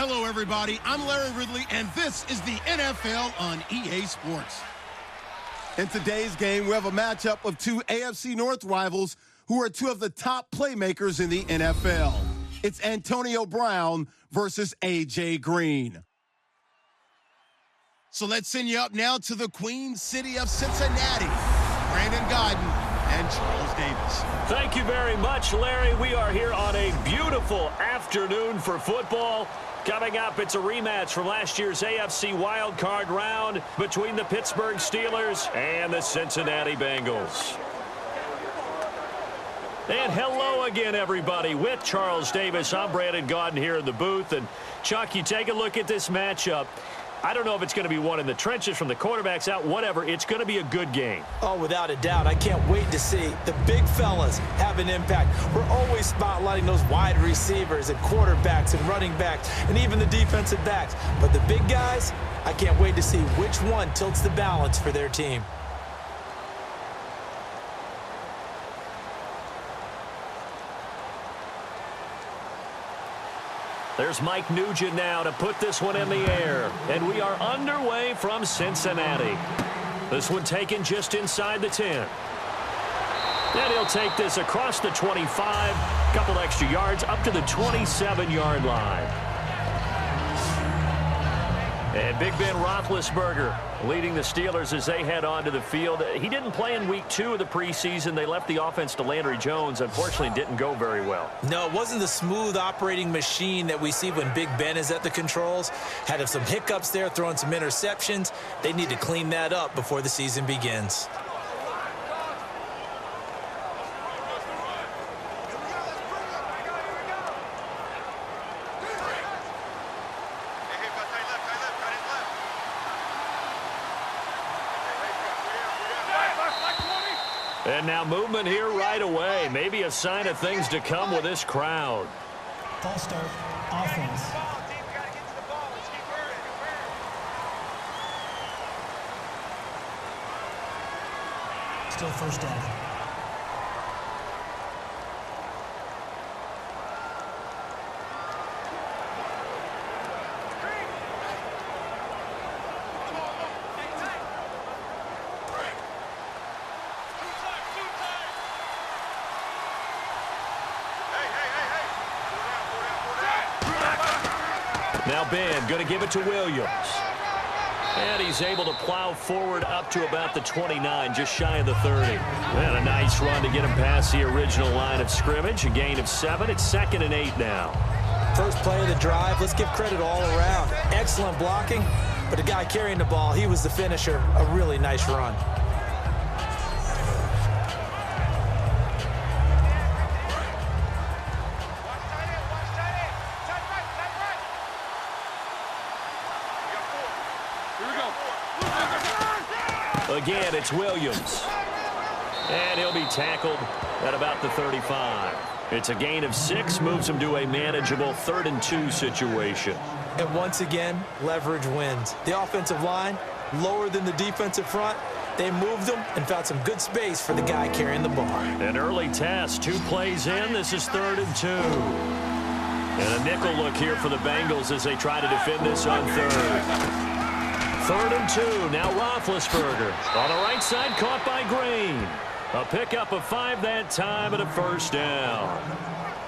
Hello, everybody. I'm Larry Ridley, and this is the NFL on EA Sports. In today's game, we have a matchup of two AFC North rivals who are two of the top playmakers in the NFL. It's Antonio Brown versus A.J. Green. So let's send you up now to the Queen City of Cincinnati. Brandon Godden and Charles Davis. Thank you very much, Larry. We are here on a beautiful afternoon for football. Coming up, it's a rematch from last year's AFC wildcard round between the Pittsburgh Steelers and the Cincinnati Bengals. And hello again, everybody. With Charles Davis, I'm Brandon Godden here in the booth. And, Chuck, you take a look at this matchup. I don't know if it's going to be one in the trenches from the quarterbacks out, whatever. It's going to be a good game. Oh, without a doubt. I can't wait to see the big fellas have an impact. We're always spotlighting those wide receivers and quarterbacks and running backs and even the defensive backs. But the big guys, I can't wait to see which one tilts the balance for their team. There's Mike Nugent now to put this one in the air. And we are underway from Cincinnati. This one taken just inside the 10. And he'll take this across the 25. Couple extra yards up to the 27-yard line. And Big Ben Roethlisberger leading the Steelers as they head onto the field. He didn't play in week 2 of the preseason. They left the offense to Landry Jones. Unfortunately, didn't go very well. No, it wasn't the smooth operating machine that we see when Big Ben is at the controls. Had some hiccups there, throwing some interceptions. They need to clean that up before the season begins. And now movement here right away. Maybe a sign of things to come with this crowd. False start, offense. Still first down. Now Ben going to give it to Williams. And he's able to plow forward up to about the 29, just shy of the 30. And a nice run to get him past the original line of scrimmage. A gain of 7. It's 2nd and 8 now. First play of the drive. Let's give credit all around. Excellent blocking. But the guy carrying the ball, he was the finisher. A really nice run. Again, it's Williams. And he'll be tackled at about the 35. It's a gain of 6, moves him to a manageable 3rd and 2 situation. And once again, leverage wins. The offensive line, lower than the defensive front. They moved them and found some good space for the guy carrying the ball. An early test, 2 plays in. This is 3rd and 2. And a nickel look here for the Bengals as they try to defend this on 3rd. 3rd and 2. Now Roethlisberger on the right side, caught by Green. A pickup of 5 that time and a first down.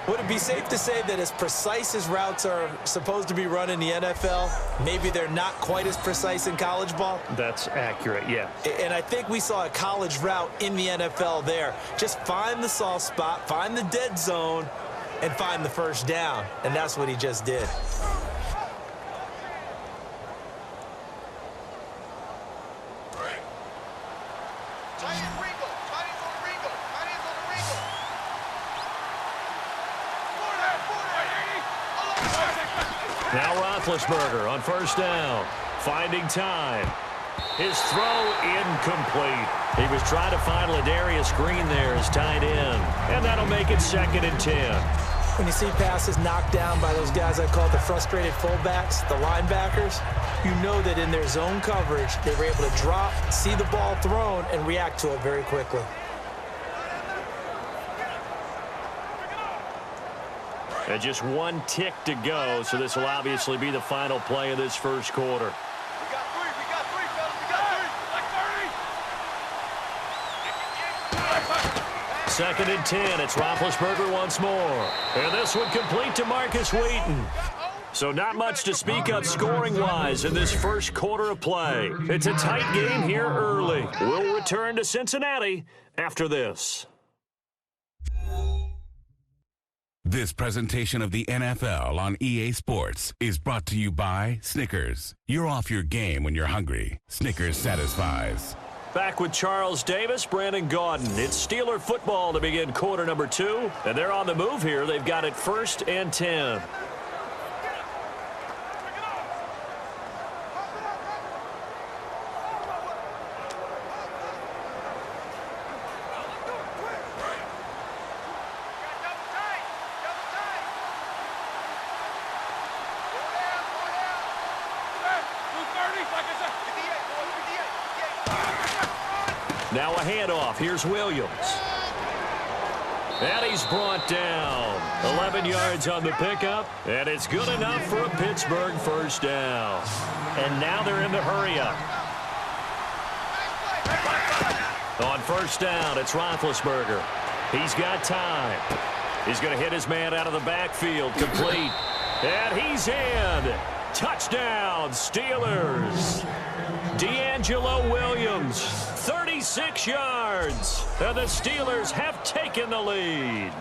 Would it be safe to say that as precise as routes are supposed to be run in the NFL, maybe they're not quite as precise in college ball? That's accurate, yeah. And I think we saw a college route in the NFL there. Just find the soft spot, find the dead zone, and find the first down. And that's what he just did. Now Roethlisberger on first down, finding time. His throw incomplete. He was trying to find Ladarius Green there as tight end, and that'll make it 2nd and 10. When you see passes knocked down by those guys I call the frustrated fullbacks, the linebackers, you know that in their zone coverage, they were able to drop, see the ball thrown, and react to it very quickly. And just one tick to go, so this will obviously be the final play of this first quarter. We got three, fellas. We got three. Second and 10. It's Roethlisberger once more. And this one complete to Marcus Wheaton. So not much to speak of scoring-wise in this first quarter of play. It's a tight game here early. We'll return to Cincinnati after this. This presentation of the NFL on EA Sports is brought to you by Snickers. You're off your game when you're hungry. Snickers satisfies. Back with Charles Davis, Brandon Gaudin. It's Steeler football to begin quarter number 2. And they're on the move here. They've got it 1st and 10. Now a handoff. Here's Williams. And he's brought down. 11 yards on the pickup. And it's good enough for a Pittsburgh first down. And now they're in the hurry-up. On first down, it's Roethlisberger. He's got time. He's going to hit his man out of the backfield. Complete. And he's in. Touchdown, Steelers. D'Angelo Williams, 36 yards. And the Steelers have taken the lead.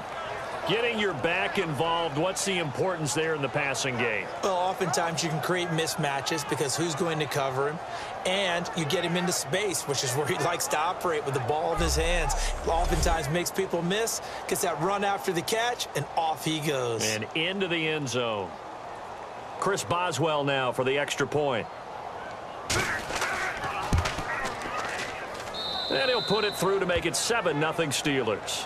Getting your back involved, what's the importance there in the passing game? Well, oftentimes you can create mismatches because who's going to cover him? And you get him into space, which is where he likes to operate with the ball in his hands. Oftentimes makes people miss, gets that run after the catch, and off he goes. And into the end zone. Chris Boswell now for the extra point. And he'll put it through to make it 7-0 Steelers.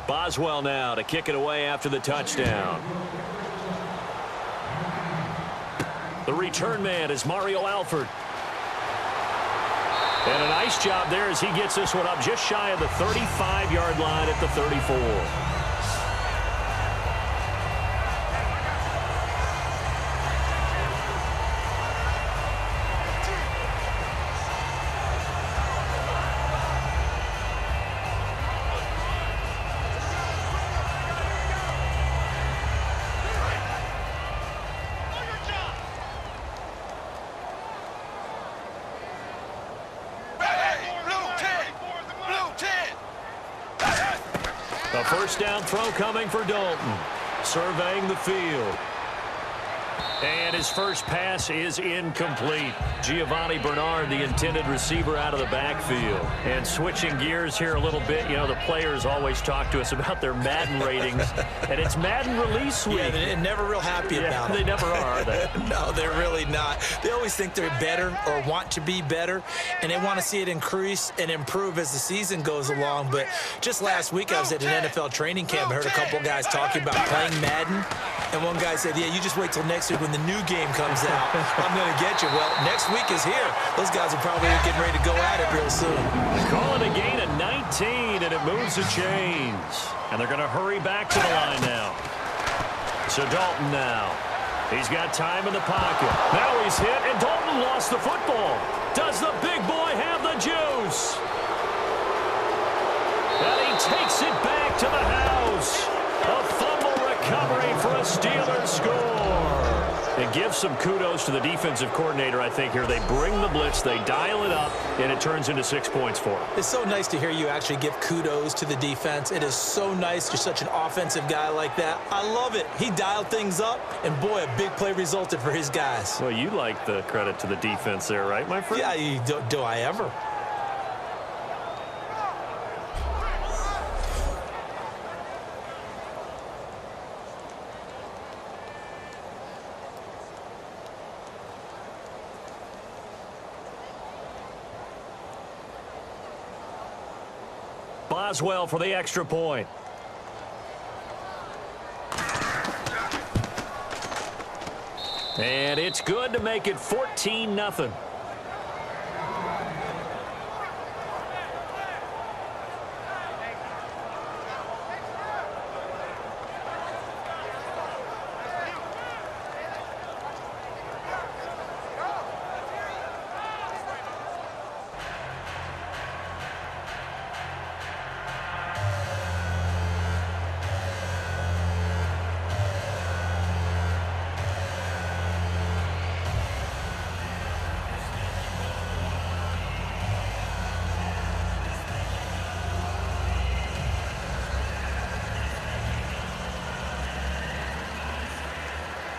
Boswell now to kick it away after the touchdown. The return man is Mario Alford. And a nice job there as he gets this one up just shy of the 35-yard line at the 34. A first down throw coming for Dalton. Surveying the field. And his first pass is incomplete. Giovanni Bernard, the intended receiver, out of the backfield. And switching gears here a little bit, you know, the players always talk to us about their Madden ratings. And it's Madden release week. Yeah, they're never real happy about it. They never are they? No, they're really not. They always think they're better or want to be better, and they want to see it increase and improve as the season goes along. But just last week, I was at an NFL training camp. I heard a couple guys talking about playing Madden. And one guy said, yeah, you just wait till next week when the new game comes out. I'm going to get you. Well, next week is here. Those guys are probably getting ready to go at it real soon. Calling a gain of 19, and it moves the chains. And they're going to hurry back to the line now. So Dalton now. He's got time in the pocket. Now he's hit, and Dalton lost the football. Does the big boy have the juice? And he takes it back to the house. A fumble recovery for a Steelers score. And give some kudos to the defensive coordinator, I think, here. They bring the blitz, they dial it up, and it turns into 6 points for them. It's so nice to hear you actually give kudos to the defense. It is so nice. You're such an offensive guy like that. I love it. He dialed things up, and boy, a big play resulted for his guys. Well, you like the credit to the defense there, right, my friend? Yeah, do I ever? Boswell for the extra point. And it's good to make it 14-0.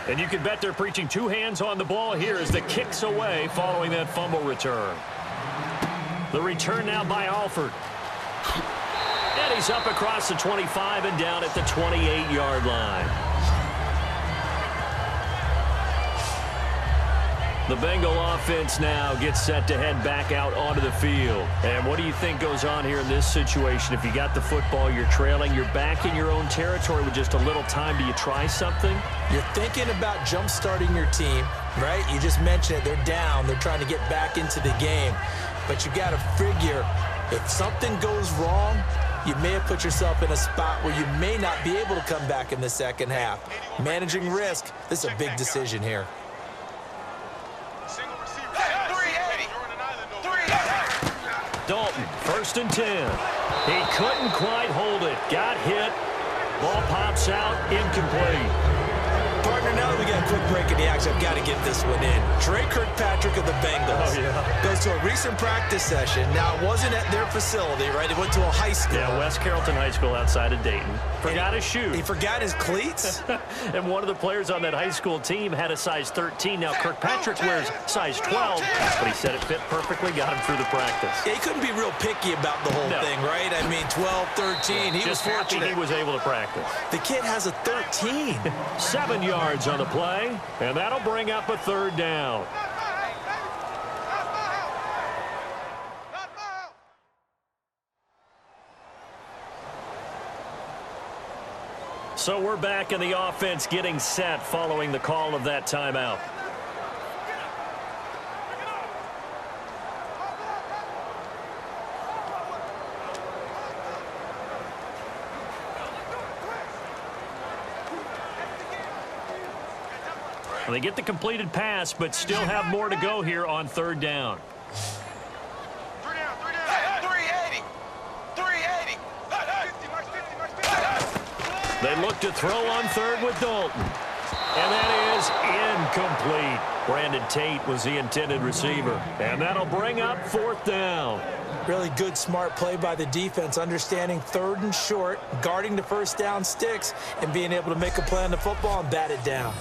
And you can bet they're preaching two hands on the ball here as the kick's away following that fumble return. The return now by Alford. And he's up across the 25 and down at the 28-yard line. The Bengal offense now gets set to head back out onto the field. And what do you think goes on here in this situation? If you got the football, you're trailing, you're back in your own territory with just a little time. Do you try something? You're thinking about jump-starting your team, right? You just mentioned it. They're down. They're trying to get back into the game. But you got to figure if something goes wrong, you may have put yourself in a spot where you may not be able to come back in the second half. Managing risk, this is a big decision here. Dalton, 1st and 10. He couldn't quite hold it. Got hit. Ball pops out, incomplete. Partner, now that we got a quick break in the action, I've got to get this one in. Trey Kirkpatrick of the Bengals goes to a recent practice session. Now, it wasn't at their facility, right? It went to a high school. Yeah, West Carrollton High School outside of Dayton. Forgot his shoe. He forgot his cleats? And one of the players on that high school team had a size 13. Now, Kirkpatrick wears size 12, but he said it fit perfectly, got him through the practice. Yeah, he couldn't be real picky about the whole thing, right? I mean, 12, 13. He was fortunate. He was able to practice. The kid has a 13. 7 yards on the play, and that'll bring up a 3rd down. So we're back in the offense getting set following the call of that timeout. They get the completed pass, but still have more to go here on 3rd down. 380. 380. They look to throw on 3rd with Dalton. And that is incomplete. Brandon Tate was the intended receiver. And that'll bring up 4th down. Really good, smart play by the defense, understanding 3rd and short, guarding the 1st down sticks, and being able to make a play on the football and bat it down.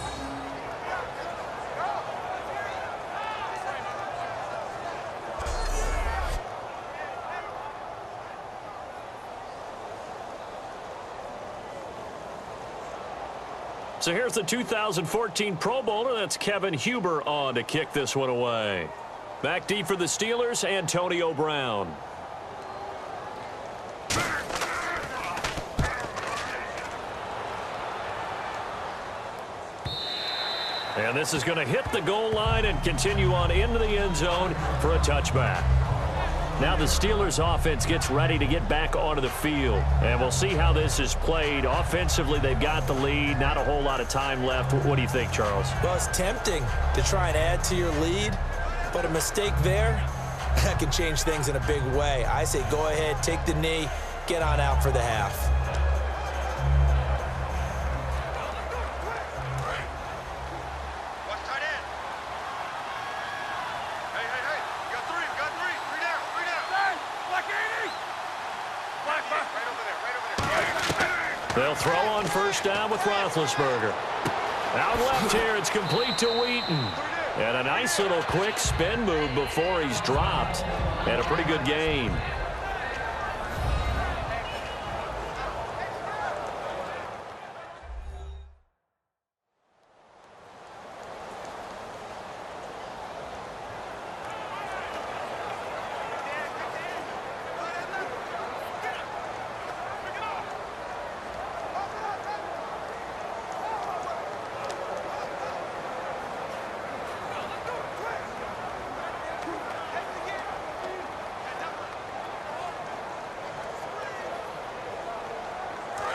So here's the 2014 Pro Bowler. That's Kevin Huber on to kick this one away. Back deep for the Steelers, Antonio Brown. And this is going to hit the goal line and continue on into the end zone for a touchback. Now the Steelers offense gets ready to get back onto the field. And we'll see how this is played. Offensively, they've got the lead. Not a whole lot of time left. What do you think, Charles? Well, it's tempting to try and add to your lead, but a mistake there, that can change things in a big way. I say go ahead, take the knee, get on out for the half. They'll throw on first down with Roethlisberger. Out left here, it's complete to Wheaton. And a nice little quick spin move before he's dropped. And a pretty good gain.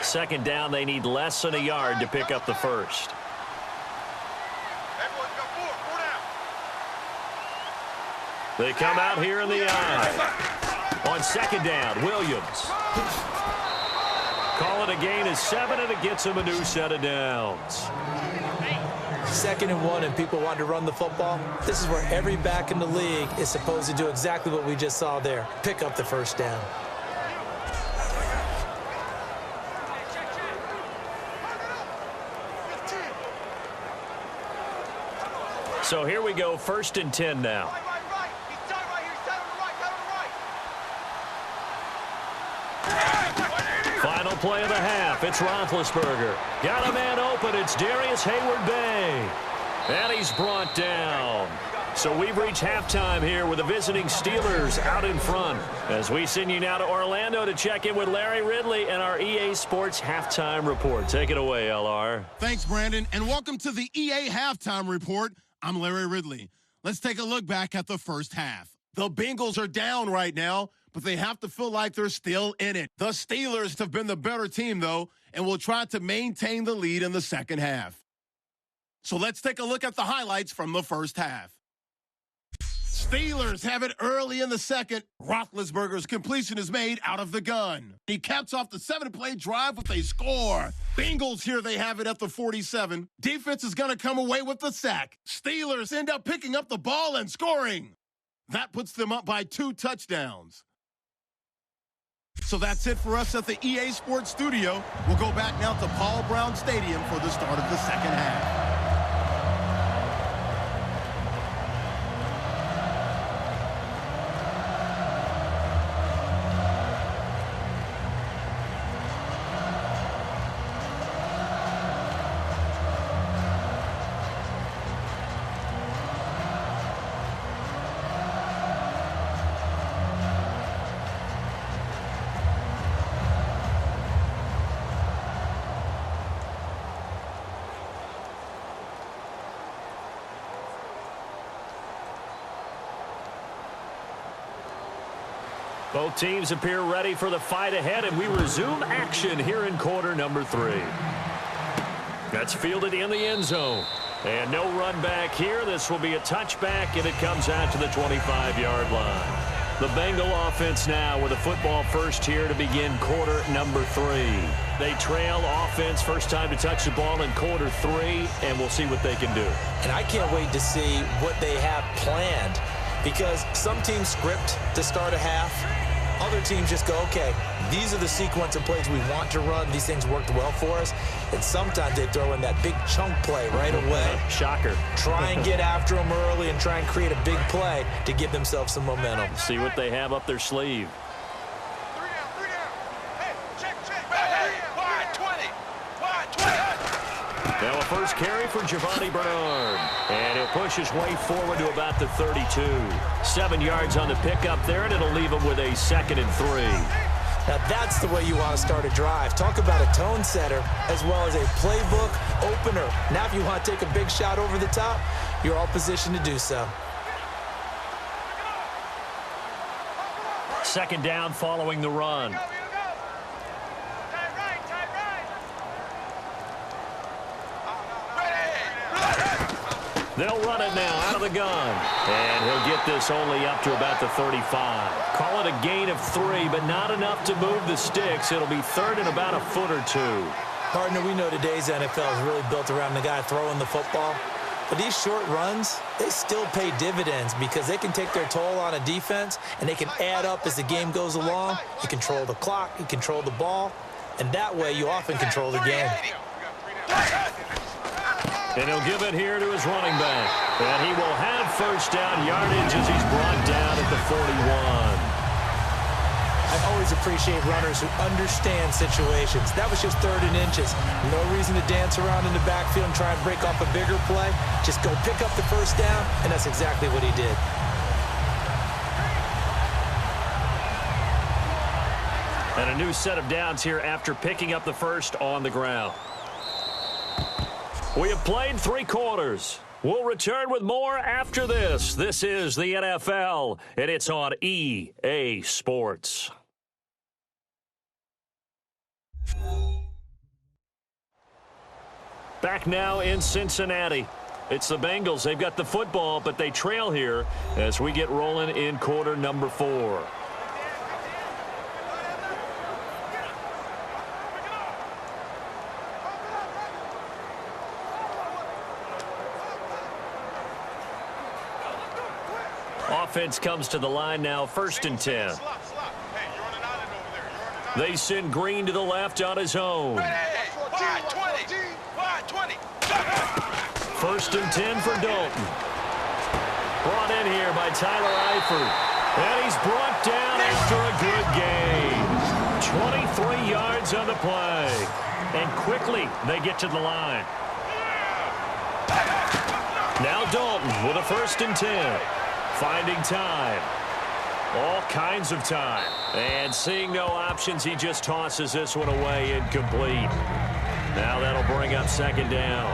Second down, they need less than a yard to pick up the first. They come out here in the eye. On second down, Williams. Call it a gain of 7, and it gets him a new set of downs. 2nd and 1, and people want to run the football. This is where every back in the league is supposed to do exactly what we just saw there. Pick up the first down. So here we go, 1st and 10 now. Final play of the half. It's Roethlisberger. Got a man open. It's Darius Hayward-Bay. And he's brought down. So we've reached halftime here with the visiting Steelers out in front. As we send you now to Orlando to check in with Larry Ridley and our EA Sports Halftime Report. Take it away, LR. Thanks, Brandon, and welcome to the EA Halftime Report. I'm Larry Ridley. Let's take a look back at the first half. The Bengals are down right now, but they have to feel like they're still in it. The Steelers have been the better team, though, and will try to maintain the lead in the second half. So let's take a look at the highlights from the first half. Steelers have it early in the second. Roethlisberger's completion is made out of the gun. He caps off the 7-play drive with a score. Bengals here, they have it at the 47. Defense is going to come away with the sack. Steelers end up picking up the ball and scoring. That puts them up by 2 touchdowns. So that's it for us at the EA Sports Studio. We'll go back now to Paul Brown Stadium for the start of the second half. Both teams appear ready for the fight ahead, and we resume action here in quarter number 3. That's fielded in the end zone. And no run back here. This will be a touchback, and it comes out to the 25-yard line. The Bengal offense now with a football first here to begin quarter number 3. They trail offense first time to touch the ball in quarter 3, and we'll see what they can do. And I can't wait to see what they have planned, because some teams script to start a half. Other teams just go, okay, these are the sequence of plays we want to run. These things worked well for us. And sometimes they throw in that big chunk play right away. Shocker. Try and get after them early and try and create a big play to give themselves some momentum. See what they have up their sleeve. 3 down. Hey, check. Wide 20. Wide 20. Now a first carry for Giovanni Bernard. And he'll push his way forward to about the 32. 7 yards on the pickup there, and it'll leave him with a 2nd and 3. Now that's the way you want to start a drive. Talk about a tone setter as well as a playbook opener. Now if you want to take a big shot over the top, you're all positioned to do so. 2nd down following the run. They'll run it now out of the gun. And he'll get this only up to about the 35. Call it a gain of 3, but not enough to move the sticks. It'll be 3rd and about a foot or 2. Partner, we know today's NFL is really built around the guy throwing the football. But these short runs, they still pay dividends because they can take their toll on a defense, and they can add up as the game goes along. You control the clock, you control the ball. and that way you often control the game. And he'll give it here to his running back. And he will have first down yardage as he's brought down at the 41. I always appreciate runners who understand situations. That was just 3rd and inches. No reason to dance around in the backfield and try and break off a bigger play. Just go pick up the first down, and that's exactly what he did. And a new set of downs here after picking up the first on the ground. We have played 3 quarters. We'll return with more after this. This is the NFL, and it's on EA Sports. Back now in Cincinnati. It's the Bengals. They've got the football, but they trail here as we get rolling in quarter number 4. Offense comes to the line now, 1st and 10. They send Green to the left on his own. 1st and 10 for Dalton. Brought in here by Tyler Eifert. And he's brought down after a good game. 23 yards on the play. And quickly they get to the line. Now Dalton with a 1st and 10. Finding time. All kinds of time. And seeing no options, he just tosses this one away incomplete. Now that'll bring up 2nd down.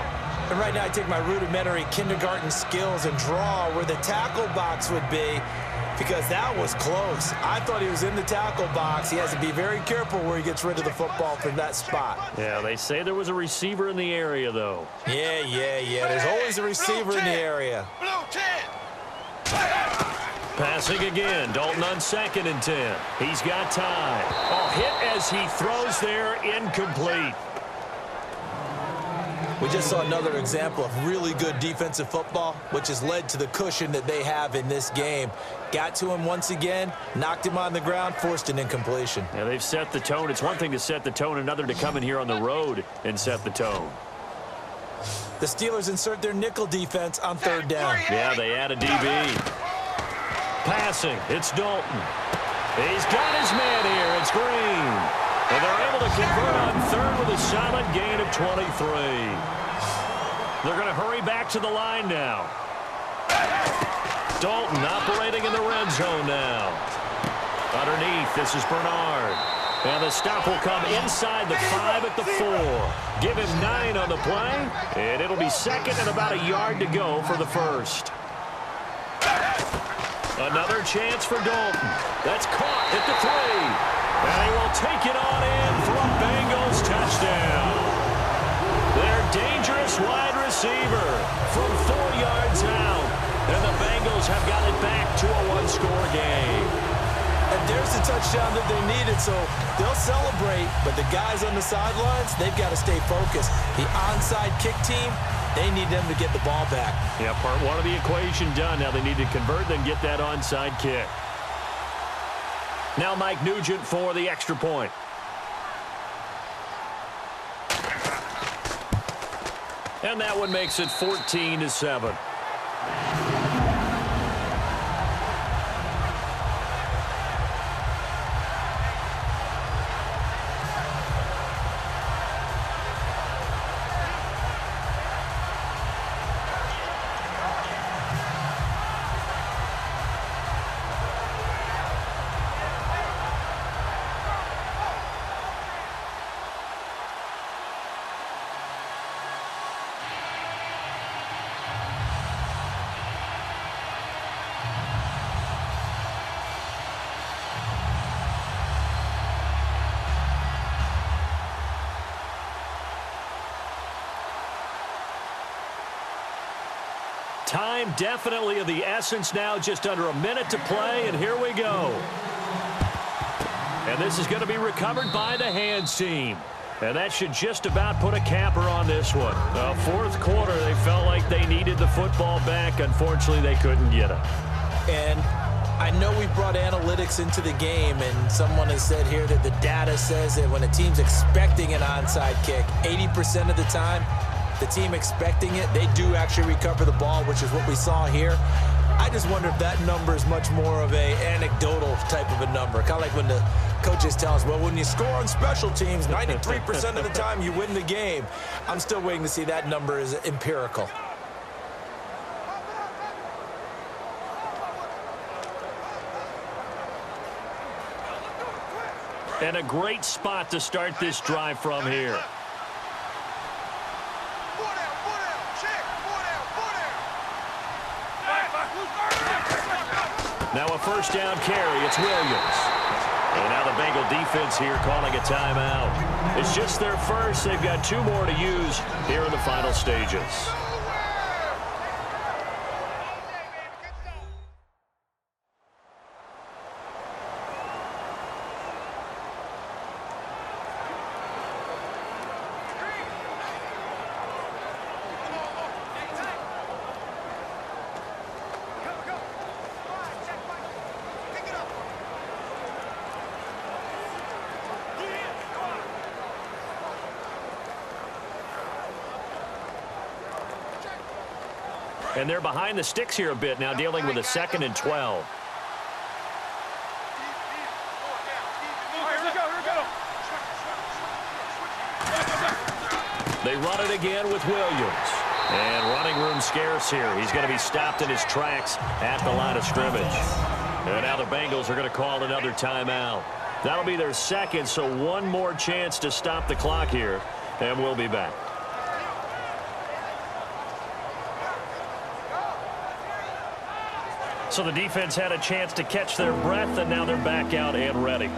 And right now I take my rudimentary kindergarten skills and draw where the tackle box would be, because that was close. I thought he was in the tackle box. He has to be very careful where he gets rid of the football from that spot. Yeah, they say there was a receiver in the area, though. Yeah. There's always a receiver in the area. Passing again. Dalton on 2nd and 10. He's got time. Oh, hit as he throws there, incomplete. We just saw another example of really good defensive football, which has led to the cushion that they have in this game. Got to him once again, knocked him on the ground, forced an incompletion. Yeah, they've set the tone. It's one thing to set the tone, another to come in here on the road and set the tone. The Steelers insert their nickel defense on 3rd down. Yeah, they add a DB. Passing, it's Dalton. He's got his man here. It's Green. And they're able to convert on 3rd with a solid gain of 23. They're going to hurry back to the line now. Dalton operating in the red zone now. Underneath, this is Bernard. And the stop will come inside the 5 at the 4. Give him 9 on the play. And it'll be 2nd and about a yard to go for the 1st. Another chance for Dalton. That's caught at the 3. And he will take it on in for a Bengals touchdown. Their dangerous wide receiver from 4 yards out. And the Bengals have got it back to a 1-score game. And there's the touchdown that they needed, so they'll celebrate. But the guys on the sidelines, they've got to stay focused. The onside kick team, they need them to get the ball back. Yeah, part 1 of the equation done. Now they need to convert, then get that onside kick. Now Mike Nugent for the extra point. And that one makes it 14-7. Time definitely of the essence now, just under a minute to play, and here we go. And this is going to be recovered by the hands team. And that should just about put a capper on this one. 4th quarter, they felt like they needed the football back. Unfortunately, they couldn't get it. And I know we brought analytics into the game, and someone has said here that the data says that when a team's expecting an onside kick, 80% of the time, the team expecting it, they do actually recover the ball, which is what we saw here. I just wonder if that number is much more of a anecdotal type of a number. Kind of like when the coaches tell us, well, when you score on special teams, 93% of the time you win the game. I'm still waiting to see that number is empirical. And a great spot to start this drive from here. Now a first down carry. It's Williams. And now the Bengal defense here calling a timeout. It's just their first. They've got 2 more to use here in the final stages. And they're behind the sticks here a bit now, dealing with a 2nd and 12. They run it again with Williams. And running room scarce here. He's going to be stopped in his tracks at the line of scrimmage. And now the Bengals are going to call another timeout. That'll be their 2nd, so 1 more chance to stop the clock here. And we'll be back. So the defense had a chance to catch their breath, and now they're back out and ready.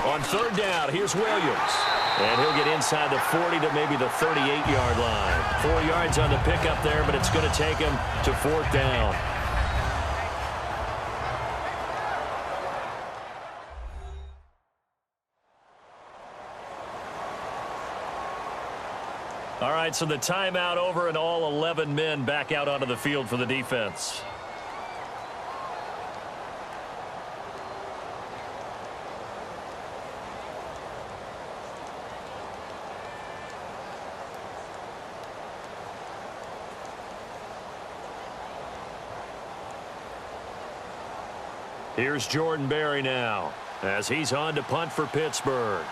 On 3rd down, here's Williams. And he'll get inside the 40 to maybe the 38-yard line. 4 yards on the pickup there, but it's going to take him to 4th down. All right, so the timeout over and all 11 men back out onto the field for the defense. Here's Jordan Berry now as he's on to punt for Pittsburgh.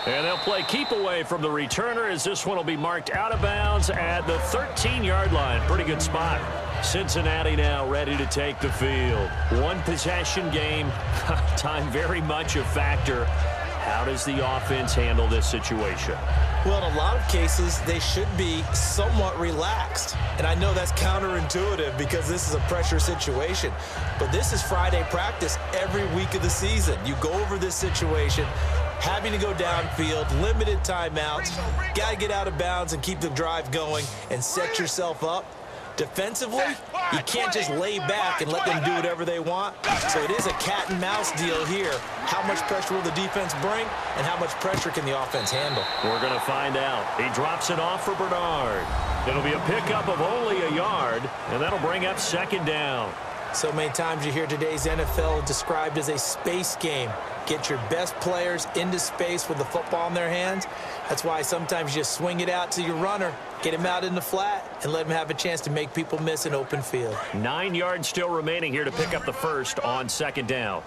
And they'll play keep away from the returner as this one will be marked out of bounds at the 13-yard line. Pretty good spot. Cincinnati now ready to take the field. 1 possession game. Time very much a factor. How does the offense handle this situation? Well, in a lot of cases, they should be somewhat relaxed. And I know that's counterintuitive because this is a pressure situation. But this is Friday practice every week of the season. You go over this situation, having to go downfield, limited timeouts, got to get out of bounds and keep the drive going and set yourself up. Defensively, you can't just lay back and let them do whatever they want. So it is a cat and mouse deal here. How much pressure will the defense bring and how much pressure can the offense handle? We're going to find out. He drops it off for Bernard. It'll be a pickup of only a yard, and that'll bring up 2nd down. So many times you hear today's NFL described as a space game. Get your best players into space with the football in their hands. That's why sometimes you just swing it out to your runner, get him out in the flat, and let him have a chance to make people miss an open field. 9 yards still remaining here to pick up the first on 2nd down.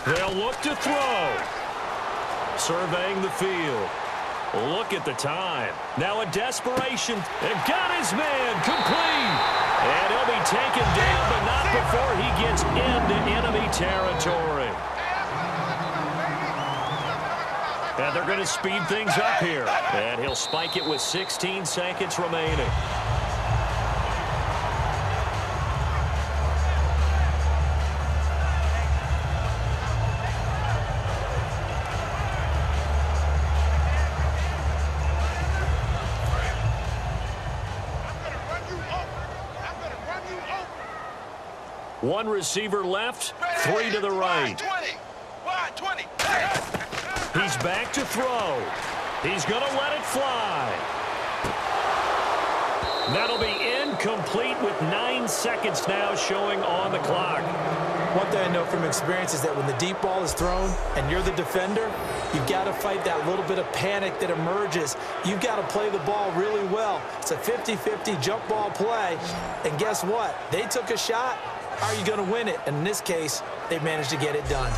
They'll look to throw. Surveying the field. Look at the time. Now a desperation. And got his man complete. And he'll be taken down, but not before he gets into enemy territory. And they're going to speed things up here. And he'll spike it with 16 seconds remaining. One receiver left, 3 to the right. Wide 20. He's back to throw. He's going to let it fly. That'll be incomplete with 9 seconds now showing on the clock. One thing I know from experience is that when the deep ball is thrown and you're the defender, you've got to fight that little bit of panic that emerges. You've got to play the ball really well. It's a 50-50 jump ball play. And guess what? They took a shot. Are you going to win it? And in this case, they've managed to get it done.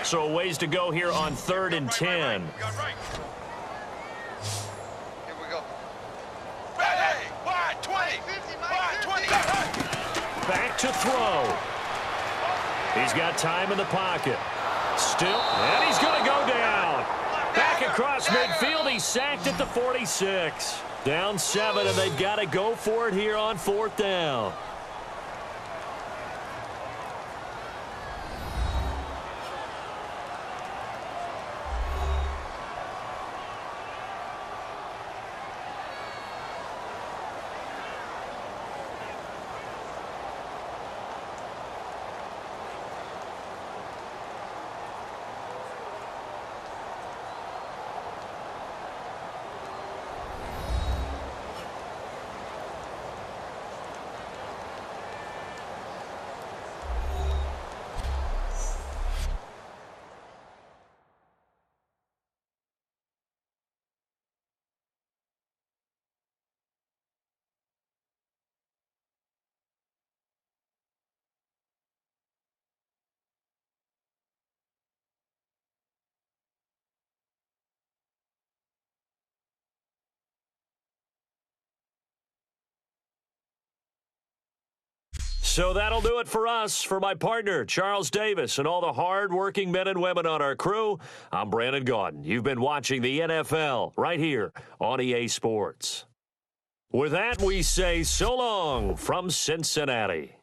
So a ways to go here on 3rd and 10. Here we go. Hey, wide 20. Wide 20. Back to throw. He's got time in the pocket. Still, and he's going to go down. Back across midfield, he's sacked at the 46. Down 7, and they've got to go for it here on 4th down. So that'll do it for us. For my partner, Charles Davis, and all the hard-working men and women on our crew, I'm Brandon Gaudin. You've been watching the NFL right here on EA Sports. With that, we say so long from Cincinnati.